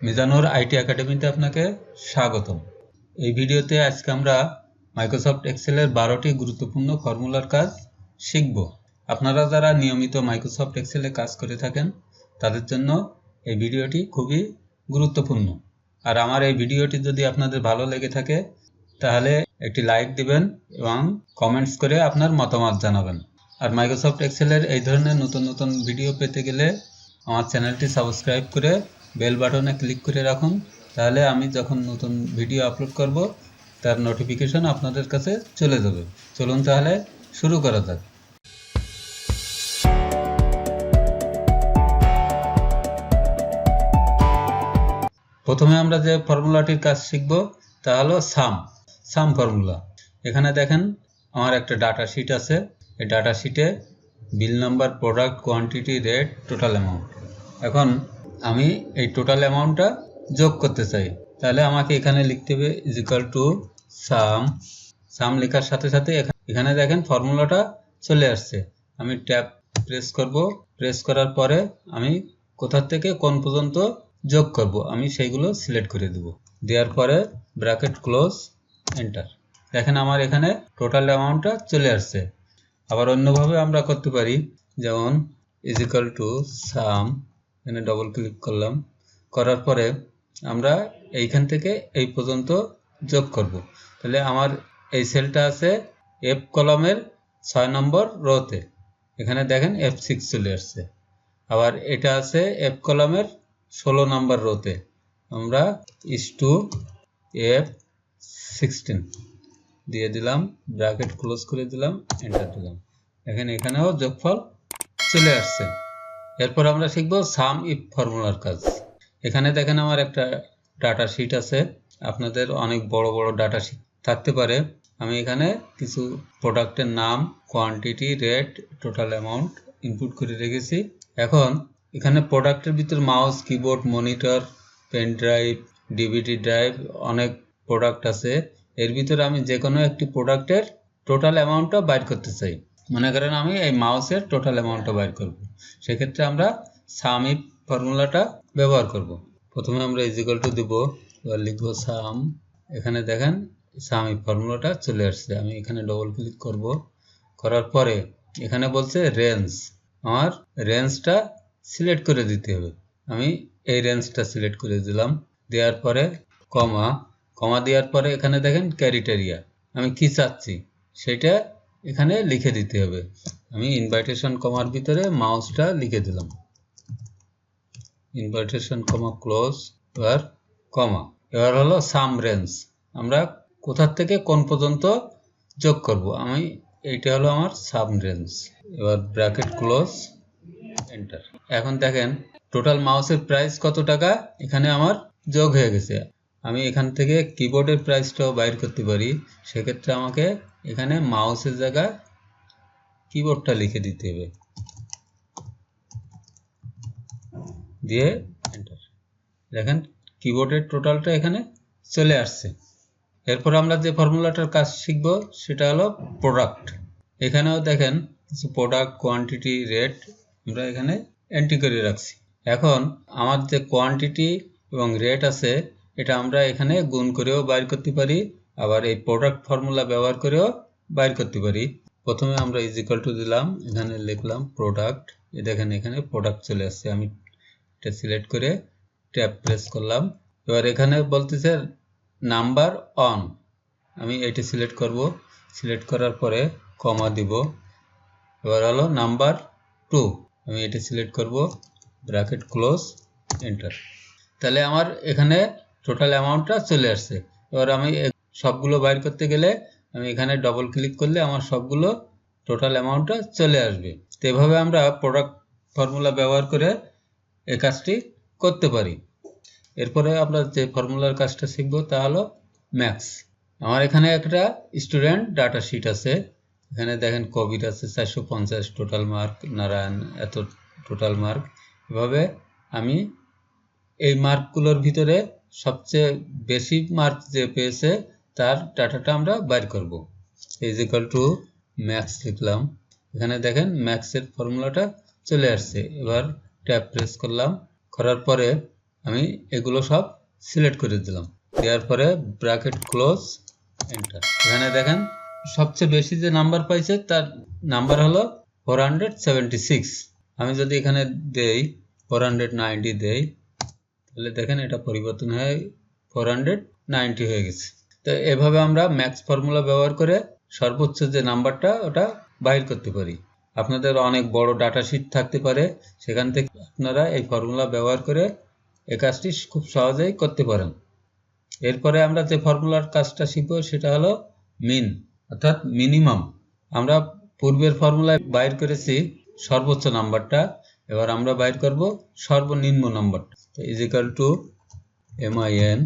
Mizanur IT একাডেমিতে আপনাকে স্বাগতম। এই ভিডিওতে আজকে আমরা মাইক্রোসফট এক্সেলের 12টি গুরুত্বপূর্ণ ফর্মুলার কাজ শিখব। আপনারা যারা নিয়মিত মাইক্রোসফট এক্সেলে কাজ করে থাকেন তাদের জন্য এই ভিডিওটি খুবই গুরুত্বপূর্ণ। আর আমার এই ভিডিওটি যদি আপনাদের ভালো লেগে থাকে তাহলে একটি লাইক দিবেন এবং কমেন্টস করে আপনার মতামত জানাবেন। আর মাইক্রোসফট এক্সেলের এই ধরনের নতুন নতুন ভিডিও পেতে গেলে আমার চ্যানেলটি সাবস্ক্রাইব করে বেল বাটনে ক্লিক করে রাখুন, তাহলে আমি যখন নতুন ভিডিও আপলোড করব তার নোটিফিকেশন আপনাদের কাছে চলে যাবে। চলুন তাহলে শুরু করা যাক। প্রথমে আমরা যে ফর্মুলাটির কাজ শিখব তা হলো সাম ফর্মুলা। এখানে দেখেন আমার একটা ডাটা শিট আছে। এই ডাটা শিটে bill number, product, quantity, rate, total amount. এখন আমি এই টোটাল অ্যামাউন্টটা যোগ করতে চাই, তাহলে আমাকে এখানে লিখতে হবে ইজ ইকুয়াল টু সাম লেখার সাথে সাথে এখানে দেখেন ফর্মুলাটা চলে আসছে। আমি ট্যাব প্রেস করব, প্রেস করার পরে আমি কোথা থেকে কোন পর্যন্ত যোগ করব আমি সেইগুলো সিলেক্ট করে দেব। দেওয়ার পরে ব্র্যাকেট ক্লোজ, এন্টার। দেখেন আমার এখানে টোটাল অ্যামাউন্টটা চলে আসছে। আবার অন্যভাবে আমরা করতে পারি, যেমন ইজ ইকুয়াল টু সাম, এখানে ডবল ক্লিক করলাম, করার পরে আমরা এইখান থেকে এই পর্যন্ত যোগ করব। তাহলে আমার এই সেলটা আছে এফ কলামের 6 নম্বর রোতে, এখানে দেখেন F6 চলে আসছে। আবার এটা আছে এফ কলামের 16 নম্বর রোতে, আমরা ইজ টু F16 দিয়ে দিলাম, ব্র্যাকেট ক্লোজ করে দিলাম, এন্টার দিলাম। এখানেও যোগফল চলে আসছে। এরপর আমরা শিখব সাম ইফ ফর্মুলার কাজ। এখানে দেখেন আমার একটা ডাটা শিট আছে। আপনাদের অনেক বড় বড় ডাটা শিট থাকতে পারে। আমি এখানে কিছু প্রোডাক্টের নাম, quantity, rate, total amount input করে রেখেছি। এখন এখানে প্রোডাক্টের ভিতর mouse, keyboard, monitor, pen drive, DVD drive, অনেক প্রোডাক্ট আছে। এর ভিতরে আমি যে কোনো একটি প্রোডাক্টের টোটাল অ্যামাউন্টটা বাইর করতে চাই। মনে করেন আমি এই মাউসের টোটাল অ্যামাউন্টটা বাইর করব, সেক্ষেত্রে আমরা সাম ইফ ফর্মুলাটা ব্যবহার করব। প্রথমে আমরা ইজ ইকুয়াল টু দেব, এবার লিখব সাম। এখানে দেখেন সাম ইফ ফর্মুলাটা চলে আসছে। আমি এখানে ডবল ক্লিক করব, করার পরে এখানে বলছে রেঞ্জ, আমার রেঞ্জটা সিলেক্ট করে দিতে হবে। আমি এই রেঞ্জটা সিলেক্ট করে দিলাম। দেওয়ার পরে কমা দেওয়ার পরে এখানে দেখেন ক্রাইটেরিয়া, আমি কি চাচ্ছি সেটা এখানে লিখে দিতে হবে। আমি ইনভাইটেশন কমার ভিতরে মাউসটা লিখে দিলাম, ইনভাইটেশন কমা ক্লোজ, এবার হলো সাম রেঞ্জ, আমরা কোথা থেকে কোন পর্যন্ত যোগ করব। আমি এইটা হলো আমার সাম রেঞ্জ। এবার ব্র্যাকেট ক্লোজ, এন্টার। এখন দেখেন টোটাল মাউসের প্রাইস কত টাকা এখানে আমার যোগ হয়ে গেছে। আমি এখান থেকে কিবোর্ডের প্রাইসটাও বাইর করতে পারি। সেক্ষেত্রে আমাকে এখানে মাউসের জায়গায় কিবোর্ডটা লিখে দিতে হবে, দিয়ে এন্টার। দেখেন কিবোর্ডের টোটালটা এখানে চলে আসছে। এরপর আমরা যে ফর্মুলাটার কাজ শিখব সেটা হলো প্রোডাক্ট। এখানেও দেখেন কিছু প্রোডাক্ট, কোয়ান্টিটি, রেট আমরা এখানে এন্ট্রি করে রাখছি। এখন আমার যে কোয়ান্টিটি এবং রেট আছে এটা আমরা এখানে গুণ করেও বাইর করতে পারি, আবার এই প্রোডাক্ট ফর্মুলা ব্যবহার করেও বাইর করতে পারি। প্রথমে আমরা ইজ ইকুয়াল টু দিলাম, এখানে লিখলাম প্রোডাক্ট। দেখেন এখানে প্রোডাক্ট চলে আসছে। আমি এটা সিলেক্ট করে ট্যাব প্রেস করলাম। এবার এখানে বলতেছে নাম্বার অন, আমি এটা সিলেক্ট করব। সিলেক্ট করার পরে কমা দিব। এবার হলো নাম্বার 2, আমি এটা সিলেক্ট করব, ব্র্যাকেট ক্লোজ, এন্টার। তাহলে আমার এখানে টোটাল অ্যামাউন্টটা চলে আসছে। এবার আমি সবগুলো বাইর করতে গেলে আমি এখানে ডবল ক্লিক করলে আমার সবগুলো টোটাল অ্যামাউন্টটা চলে আসবে। তো এভাবে আমরা প্রোডাক্ট ফর্মুলা ব্যবহার করে এই কাজটি করতে পারি। এরপরে আমরা যে ফর্মুলার কাজটা শিখব তা হলো ম্যাক্স। আমার এখানে একটা স্টুডেন্ট ডাটা শিট আছে। এখানে দেখেন কোভিড আছে 450, টোটাল মার্ক নারায়ণ এত টোটাল মার্ক। এভাবে আমি এই মার্কগুলোর ভিতরে সবচেয়ে বেশি মার্ক যে পেয়েছে তার ডাটাটা আমরা বাইর করব। ইজ ইকুয়াল টু ম্যাক্স লিখলাম। এখানে দেখেন ম্যাক্সের ফর্মুলাটা চলে আসছে। এবার ট্যাব প্রেস করলাম, করার পরে আমি এগুলো সব সিলেক্ট করে দিলাম, দেওয়ার পরে ব্র্যাকেট ক্লোজ, এন্টার। এখানে দেখেন সবচেয়ে বেশি যে নাম্বার পাইছে তার নাম্বার হলো 476। আমি যদি এখানে দেই 490 দেই, তাহলে দেখেন এটা পরিবর্তন হয়ে 490 হয়ে গেছে। তো এভাবে আমরা ম্যাক্স ফর্মুলা ব্যবহার করে সর্বোচ্চ যে নাম্বারটা ওটা বাইর করতে পারি। আপনাদের অনেক বড় ডাটা শিট থাকতে পারে, সেখান থেকে আপনারা এই ফর্মুলা ব্যবহার করে এই কাজটি খুব সহজেই করতে পারেন। এরপরে আমরা যে ফর্মুলার কাজটা শিখব সেটা হলো মিন, অর্থাৎ মিনিমাম। আমরা পূর্বের ফর্মুলায় বাইর করেছি সর্বোচ্চ নাম্বারটা, এবার আমরা বাইর করব সর্বনিম্ন নাম্বারটা। তো ইজ ইকুয়াল টু min,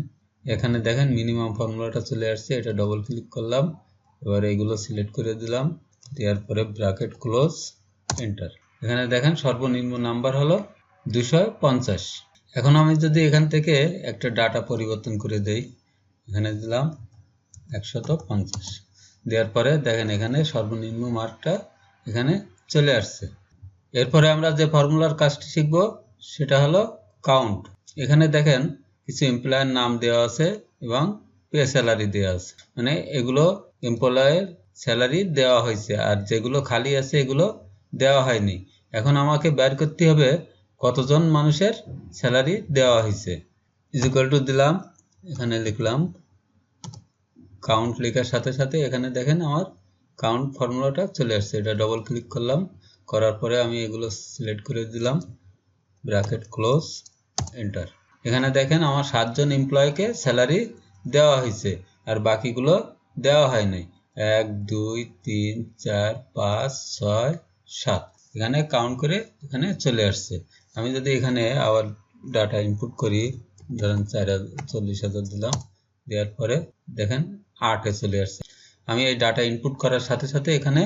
এখানে দেখেন মিনিমাম ফর্মুলাটা চলে আসছে, এটা ডবল ক্লিক করলাম, এবার এইগুলো সিলেক্ট করে দিলাম, দেওয়ার পরে ব্র্যাকেট ক্লোজ, এন্টার। এখানে দেখেন সর্বনিম্ন নাম্বার হলো 250। এখন আমি যদি এখান থেকে একটা ডাটা পরিবর্তন করে দেই, এখানে দিলাম 150, দেওয়ার পরে দেখেন এখানে সর্বনিম্ন মার্কটা এখানে চলে আসছে। এরপরে আমরা যে ফর্মুলার কাজটি শিখব সেটা হলো কাউন্ট। এখানে দেখেন কিছু এমপ্লয়ের নাম দেওয়া আছে এবং পে স্যালারি দেওয়া আছে, মানে এগুলো এমপ্লয়ের স্যালারি দেওয়া হয়েছে, আর যেগুলো খালি আছে এগুলো দেওয়া হয়নি। এখন আমাকে বের করতে হবে কতজন মানুষের স্যালারি দেওয়া হয়েছে। ইজ ইকুয়াল টু দিলাম, এখানে লিখলাম কাউন্ট, লেখার সাথে সাথে এখানে দেখেন আমার কাউন্ট ফর্মুলাটা চলে আসছে, এটা ডবল ক্লিক করলাম, করার পরে আমি এগুলো সিলেক্ট করে দিলাম, ব্র্যাকেট ক্লোজ, এন্টার। এখানে দেখেন আমার 7 জন এমপ্লয়কে স্যালারি দেওয়া হয়েছে আর বাকিগুলো দেওয়া হয় নাই। 1 2 3 4 5 6 7 এখানে কাউন্ট করে এখানে চলে আসছে। আমি যদি এখানে আবার ডাটা ইনপুট করি, ধরেন 40,000 দিলাম, দেওয়ার পরে দেখেন 8 চলে আসছে। আমি এই ডাটা ইনপুট করার সাথে সাথে এখানে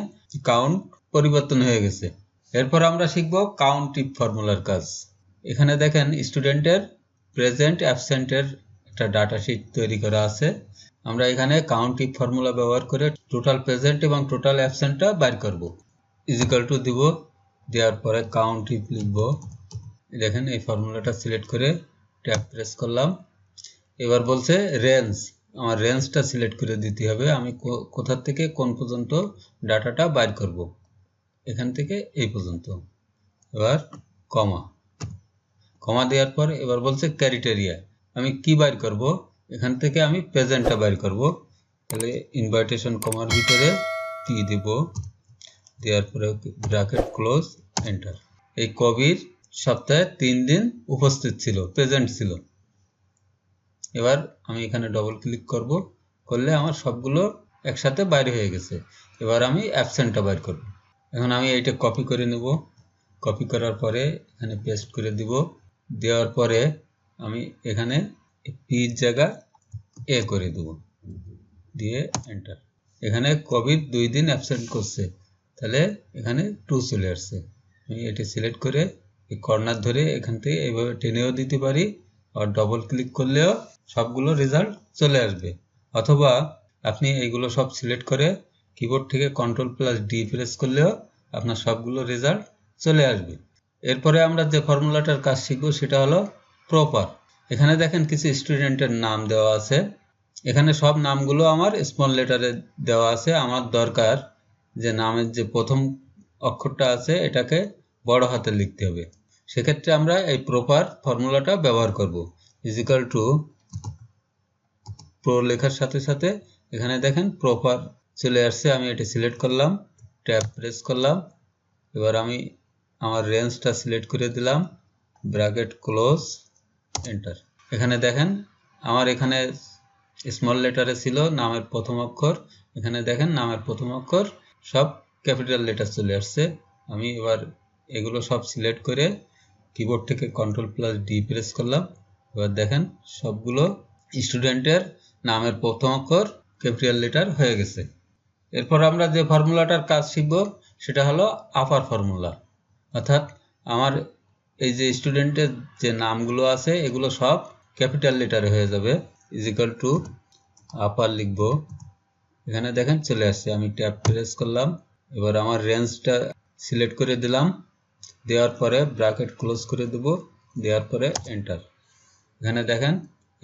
কাউন্ট পরিবর্তন হয়ে গেছে। এরপর আমরা শিখব কাউন্ট ইফ ফর্মুলার কাজ। এখানে দেখেন স্টুডেন্টের প্রেজেন্ট অ্যাবসেন্টের একটা ডাটা শিট তৈরি করা আছে। আমরা এখানে কাউন্ট ইফ ফর্মুলা ব্যবহার করে টোটাল প্রেজেন্ট এবং টোটাল অ্যাবসেন্টটা বাইর করব। ইজ ইকুয়াল টু দিব, দেওয়ার পরে কাউন্ট ইফ লিখব। দেখেন এই ফর্মুলাটা সিলেক্ট করে ট্যাব প্রেস করলাম, এবার বলছে রেঞ্জ, আমার রেঞ্জটা সিলেক্ট করে দিতে হবে, আমি কোথা থেকে কোন পর্যন্ত ডাটাটা বাইর করব, এখান থেকে এই পর্যন্ত। এবার কমা, কমা দেওয়ার পর এবার বলছে ক্রাইটেরিয়া, আমি কি বাইর করব, এখান থেকে আমি প্রেজেন্টটা বাইর করব। তাহলে ইনভাইটেশন কমার ভিতরে টি দেব, দেওয়ার পরে ব্র্যাকেট ক্লোজ, এন্টার। এই কবির সপ্তাহে 3 দিন উপস্থিত ছিল, প্রেজেন্ট ছিল। এবার আমি এখানে ডবল ক্লিক করব, করলে আমার সবগুলো একসাথে বাইরে হয়ে গেছে। এবার আমি অ্যাবসেন্টটা বাইর করব। এখন আমি এইটা কপি করে নেব, কপি করার পরে এখানে পেস্ট করে দিব, দেওয়ার পরে আমি এখানে পির জায়গা এ করে দেব, দিয়ে এন্টার। এখানে কবির 2 দিন অ্যাবসেন্ট করছে, তাহলে এখানে 2 চলে আসছে। আমি এটি সিলেক্ট করে এই কর্নার ধরে এখান থেকে এইভাবে টেনেও দিতে পারি, আর ডবল ক্লিক করলেও সবগুলো রেজাল্ট চলে আসবে। অথবা আপনি এইগুলো সব সিলেক্ট করে কিবোর্ড থেকে Ctrl+D প্রেস করলেও আপনার সবগুলো রেজাল্ট চলে আসবে। এরপরে আমরা যে ফর্মুলাটার কাজ শিখব সেটা হলো প্রপার। এখানে দেখেন কিছু স্টুডেন্টের নাম দেওয়া আছে, এখানে সব নামগুলো আমার স্মল লেটারে দেওয়া আছে। আমার দরকার যে নামের যে প্রথম অক্ষরটা আছে এটাকে বড় হাতে লিখতে হবে, সেক্ষেত্রে আমরা এই প্রপার ফর্মুলাটা ব্যবহার করব। ইজ ইকুয়াল টু প্রো লেখার সাথে সাথে এখানে দেখেন প্রপার চলে আসছে, আমি এটা সিলেক্ট করলাম, ট্যাব প্রেস করলাম, এবার আমি আমার রেঞ্জটা সিলেক্ট করে দিলাম, ব্র্যাকেট ক্লোজ, এন্টার। এখানে দেখেন আমার এখানে স্মল লেটারে ছিল নামের প্রথম অক্ষর, এখানে দেখেন নামের প্রথম অক্ষর সব ক্যাপিটাল লেটার চলে আসছে। আমি এবার এগুলো সব সিলেক্ট করে কিবোর্ড থেকে Ctrl+D প্রেস করলাম, এবার দেখেন সবগুলো স্টুডেন্টের নামের প্রথম অক্ষর ক্যাপিটাল লেটার হয়ে গেছে। এরপর আমরা যে ফর্মুলাটার কাজ শিখব সেটা হলো আপার ফর্মুলা, অর্থাৎ আমার এই যে স্টুডেন্টের যে নামগুলো আছে এগুলো সব ক্যাপিটাল লেটারে হয়ে যাবে। ইজ ইকুয়াল টু আপার লিখব, এখানে দেখেন চলে আসছে। আমি ট্যাব প্রেস করলাম, এবার আমার রেঞ্জটা সিলেক্ট করে দিলাম, দেওয়ার পরে ব্র্যাকেট ক্লোজ করে দেব, দেওয়ার পরে এন্টার। এখানে দেখেন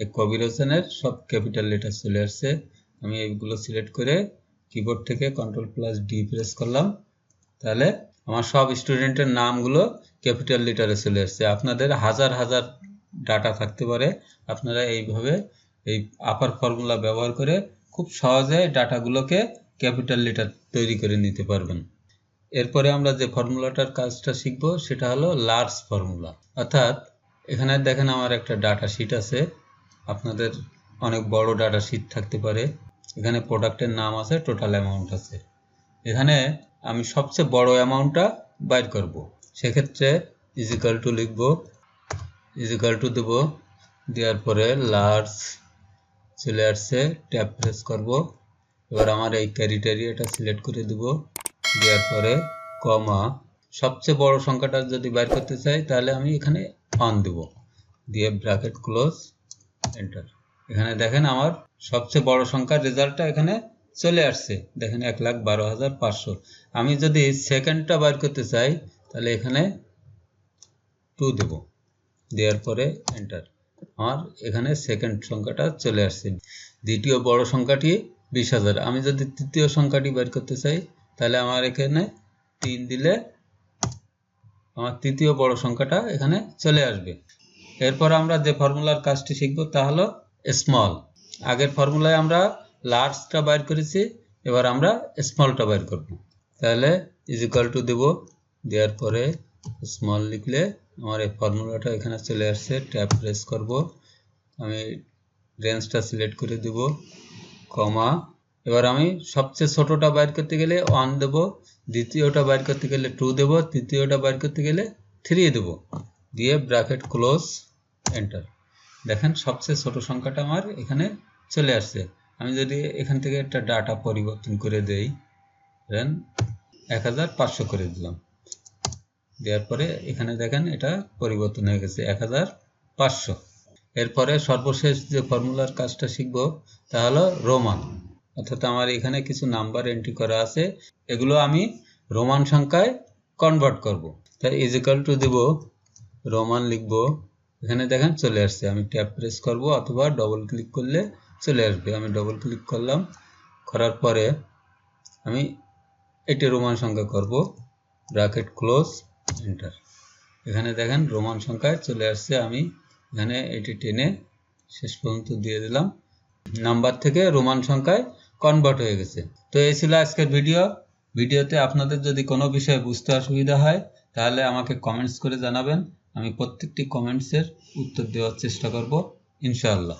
এই কবির হোসেনের সব ক্যাপিটাল লেটার চলে আসছে। আমি এইগুলো সিলেক্ট করে কিবোর্ড থেকে Ctrl+D প্রেস করলাম, তাহলে আমার সব স্টুডেন্টের নামগুলো ক্যাপিটাল লেটারে চলে আসছে। আপনাদের হাজার হাজার ডাটা থাকতে পারে, আপনারা এইভাবে এই আপার ফর্মুলা ব্যবহার করে খুব সহজে ডাটাগুলোকে ক্যাপিটাল লেটার তৈরি করে নিতে পারবেন। এরপরে আমরা যে ফর্মুলাটার কাজটা শিখব সেটা হলো লার্জ ফর্মুলা। অর্থাৎ এখানে দেখেন আমার একটা ডাটা শিট আছে, আপনাদের অনেক বড় ডাটা শিট থাকতে পারে। এখানে প্রোডাক্টের নাম আছে, টোটাল অ্যামাউন্ট আছে। এখানে আমি সবচেয়ে বড় অ্যামাউন্টটা বাইর করব, সেক্ষেত্রে ইজিক্যাল টু লিখব, ইজিক্যাল টু দেব, দেওয়ার পরে লার্জ চলে আসছে, ট্যাব প্রেস করব। এবার আমার এই ক্রাইটেরিয়াটা সিলেক্ট করে দেব, দেওয়ার পরে কমা, সবচেয়ে বড় সংখ্যাটা যদি বাইর করতে চাই তাহলে আমি এখানে 1 দেব, দিয়ে ব্র্যাকেট ক্লোজ, এন্টার। এখানে দেখেন আমার সবচেয়ে বড় সংখ্যার রেজাল্টটা এখানে চলে আসছে, দেখেন 1,12,500। আমি যদি সেকেন্ডটা বাইর করতে চাই তাহলে এখানে 2 দেব, দেওয়ার পরে এন্টার। আমার এখানে সেকেন্ড সংখ্যাটা চলে আসছে। দ্বিতীয় বড় সংখ্যাটি 20,000। আমি যদি তৃতীয় সংখ্যাটি বের করতে চাই তাহলে আমার এখানে 3 দিলে আমার তৃতীয় বড় সংখ্যাটা এখানে চলে আসবে। এরপর আমরা যে ফর্মুলার কাজটি শিখব তা হলো স্মল। আগের ফর্মুলায় আমরা লার্জটা বাইর করেছি, এবার আমরা স্মলটা বাইর করব। তাহলে ইজিক্যাল টু দেব, দেওয়ার পরে স্মল লিখলে আমার এই ফর্মুলাটা এখানে চলে আসছে। ট্যাব প্রেস করব, আমি রেঞ্জটা সিলেক্ট করে দেব, কমা। এবার আমি সবচেয়ে ছোটটা বাইর করতে গেলে 1 দেব, দ্বিতীয়টা বাইর করতে গেলে 2 দেব, তৃতীয়টা বাইর করতে গেলে 3 দেব, দিয়ে ব্র্যাকেট ক্লোজ, এন্টার। দেখেন সবচেয়ে ছোট সংখ্যাটা আমার এখানে চলে আসছে। আমি যদি এখান থেকে একটা ডাটা পরিবর্তন করে দেই, দেন 1500 করে দিলাম, দেওয়ার পরে এখানে দেখেন এটা পরিবর্তন হয়ে গেছে 1500। এরপরে সর্বশেষ যে ফর্মুলার কাজটা শিখব তা হলো রোমান। অর্থাৎ আমার এখানে কিছু নাম্বার এন্ট্রি করা আছে, এগুলো আমি রোমান সংখ্যায় কনভার্ট করব। তাই ইজিক্যাল টু দেব, রোমান লিখব, এখানে দেখেন চলে আসছে। আমি ট্যাব প্রেস করব অথবা ডবল ক্লিক করলে চলে আসবে। আমি ডবল ক্লিক করলাম, করার পরে আমি এটি রোমান সংখ্যা করব, ব্র্যাকেট ক্লোজ, এন্টার। এখানে দেখেন রোমান সংখ্যায় চলে আসছে। আমি এখানে এটি টেনে শেষ পর্যন্ত দিয়ে দিলাম, নাম্বার থেকে রোমান সংখ্যায় কনভার্ট হয়ে গেছে। তো এই ছিল আজকের ভিডিওতে আপনাদের যদি কোনো বিষয়ে বুঝতে অসুবিধা হয় তাহলে আমাকে কমেন্টস করে জানাবেন, আমি প্রত্যেকটি কমেন্টসের উত্তর দেওয়ার চেষ্টা করব ইনশাআল্লাহ।